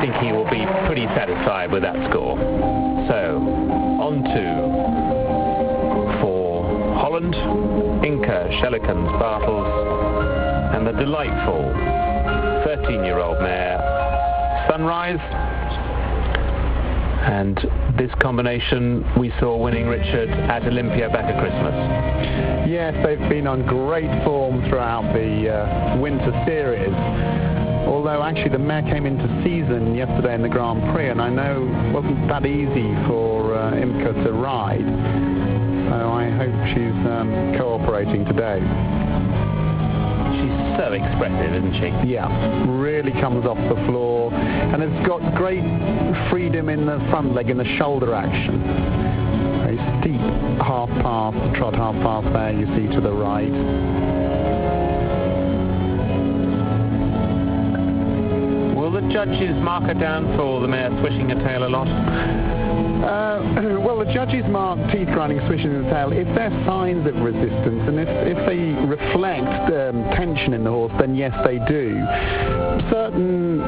think he will be pretty satisfied with that score. So, on to, for Holland, Imke Schellekens-Bartels, and the delightful 13-year-old mare, Sunrise. And this combination we saw winning, Richard, at Olympia back at Christmas. Yes, they've been on great form throughout the winter series. Although actually the mare came into season yesterday in the Grand Prix, and I know it wasn't that easy for Imke to ride. So I hope she's cooperating today. She's so expressive, isn't she? Yeah, really comes off the floor, and has got great freedom in the front leg, in the shoulder action. Very steep half pass, trot half pass there, you see to the right. Will the judges mark her down for the mare swishing her tail a lot? Well, the judges mark teeth grinding, swishing in the tail if there are signs of resistance, and if they reflect tension in the horse, then yes, they do. Certain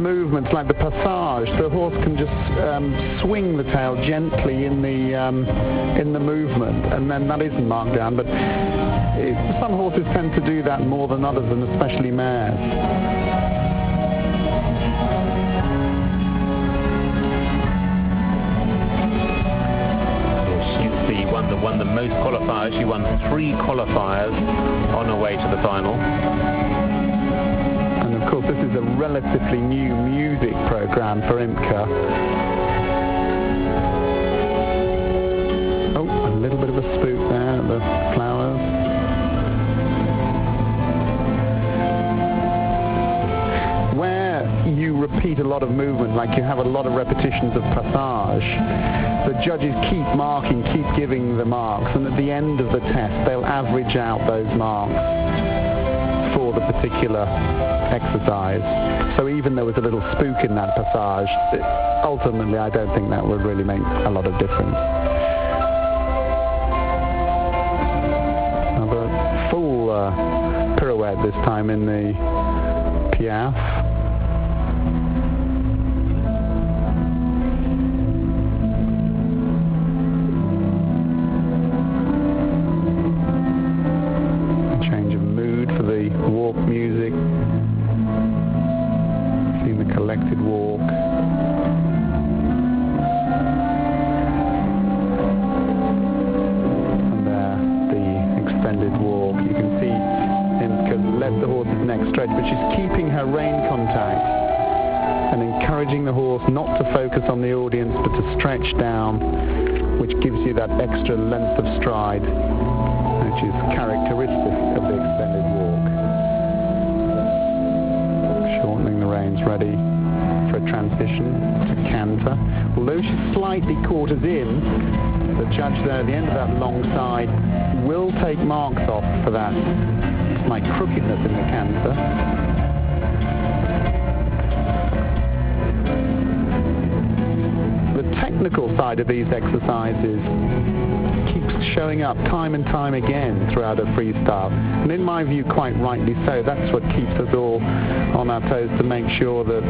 movements, like the passage, the horse can just swing the tail gently in the movement, and then that isn't marked down. But some horses tend to do that more than others, and especially mares. Won the most qualifiers. She won 3 qualifiers on her way to the final. And of course, this is a relatively new music program for Imke. Oh, a little bit of a spook there at the flowers. Where you repeat a lot of movement, like you have a lot of repetitions of passage, the judges keep marking, keep giving the marks, and at the end of the test they'll average out those marks for the particular exercise. So even though there was a little spook in that passage, ultimately I don't think that would really make a lot of difference. Another full pirouette this time in the Piaffe. Music, seeing the collected walk. And there, the extended walk. You can see Imke let the horse's neck stretch, but she's keeping her rein contact and encouraging the horse not to focus on the audience, but to stretch down, which gives you that extra length of stride, which is characteristic of the extended walk. Shortening the reins, ready for a transition to canter. Although she's slightly quarters in, the judge there at the end of that long side will take marks off for that slight crookedness in the canter. The technical side of these exercises keeps showing up time and time again throughout a freestyle, and in my view quite rightly so. That's what keeps us all on our toes, to make sure that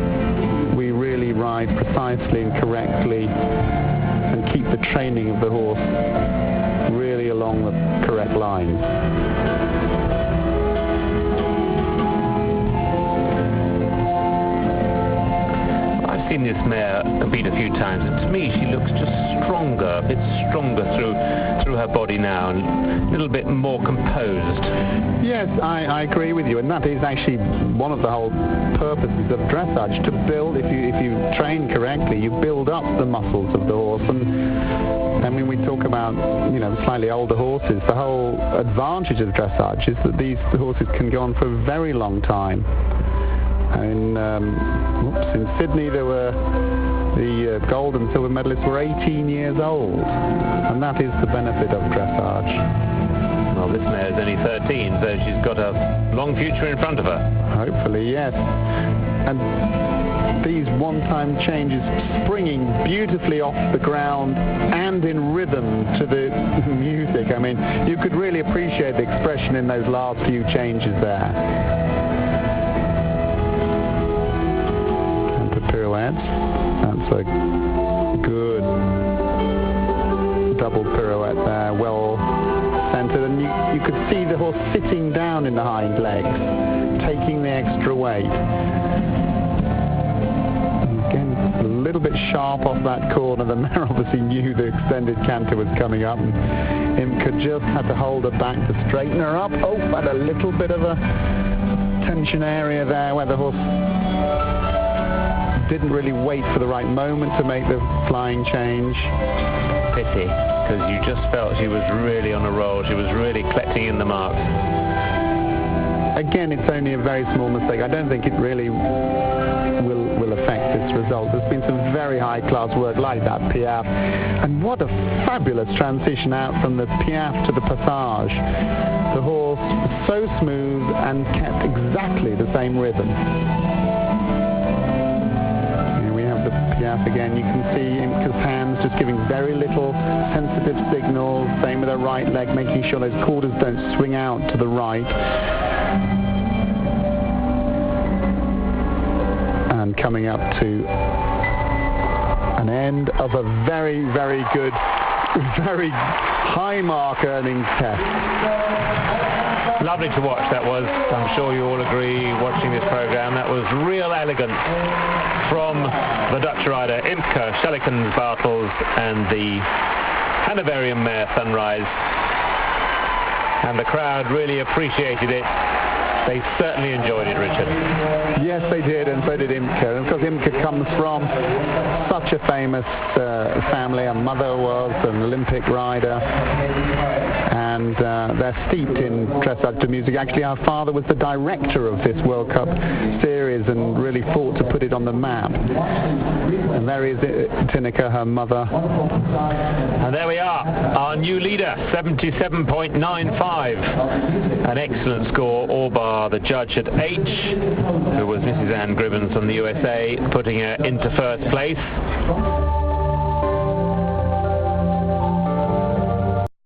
we really ride precisely and correctly and keep the training of the horse really along the correct lines. I've seen this mare compete a few times, and to me she looks just stronger, a bit stronger through her body now, and a little bit more composed. Yes, I agree with you, and that is actually one of the whole purposes of dressage, to build. If you train correctly, you build up the muscles of the horse. And I mean, we talk about, you know, slightly older horses. The whole advantage of dressage is that these horses can go on for a very long time. In Sydney, there were the gold and silver medalists were 18 years old, and that is the benefit of dressage. Well, this mare is only 13, so she's got a long future in front of her. Hopefully, yes. And these one-time changes, springing beautifully off the ground and in rhythm to the music. I mean, you could really appreciate the expression in those last few changes there. a good double pirouette there, well centered, and you could see the horse sitting down in the hind legs, taking the extra weight. And again, a little bit sharp off that corner. The mare obviously knew the extended canter was coming up, and Imke just had to hold her back to straighten her up. Oh, had a little bit of a tension area there where the horse didn't really wait for the right moment to make the flying change. Pity, because you just felt she was really on a roll. She was really collecting in the marks. Again, it's only a very small mistake. I don't think it really will affect this result. There's been some very high-class work like that Piaffe, and what a fabulous transition out from the Piaffe to the Passage. The horse was so smooth and kept exactly the same rhythm. Here we have the Piaffe again. You can see Imke's hands just giving very little sensitive signals. Same with her right leg, making sure those quarters don't swing out to the right. And coming up to an end of a very, very good, very high mark earning test. Lovely to watch that was. I'm sure you all agree watching this program. That was real elegance from the Dutch rider Imke Schellekens-Bartels and the Hanoverian mare Sunrise. And the crowd really appreciated it. They certainly enjoyed it, Richard. Yes, they did, and so did Imke. And of course, Imke comes from such a famous family. Her mother was an Olympic rider, and they're steeped in dressage to music. Actually, our father was the director of this World Cup series and really fought to put it on the map. And there is Tineke, her mother. And there we are, our new leader, 77.95. An excellent score, all bar the judge at H, who was Mrs. Anne Gribbons from the USA, putting her into first place.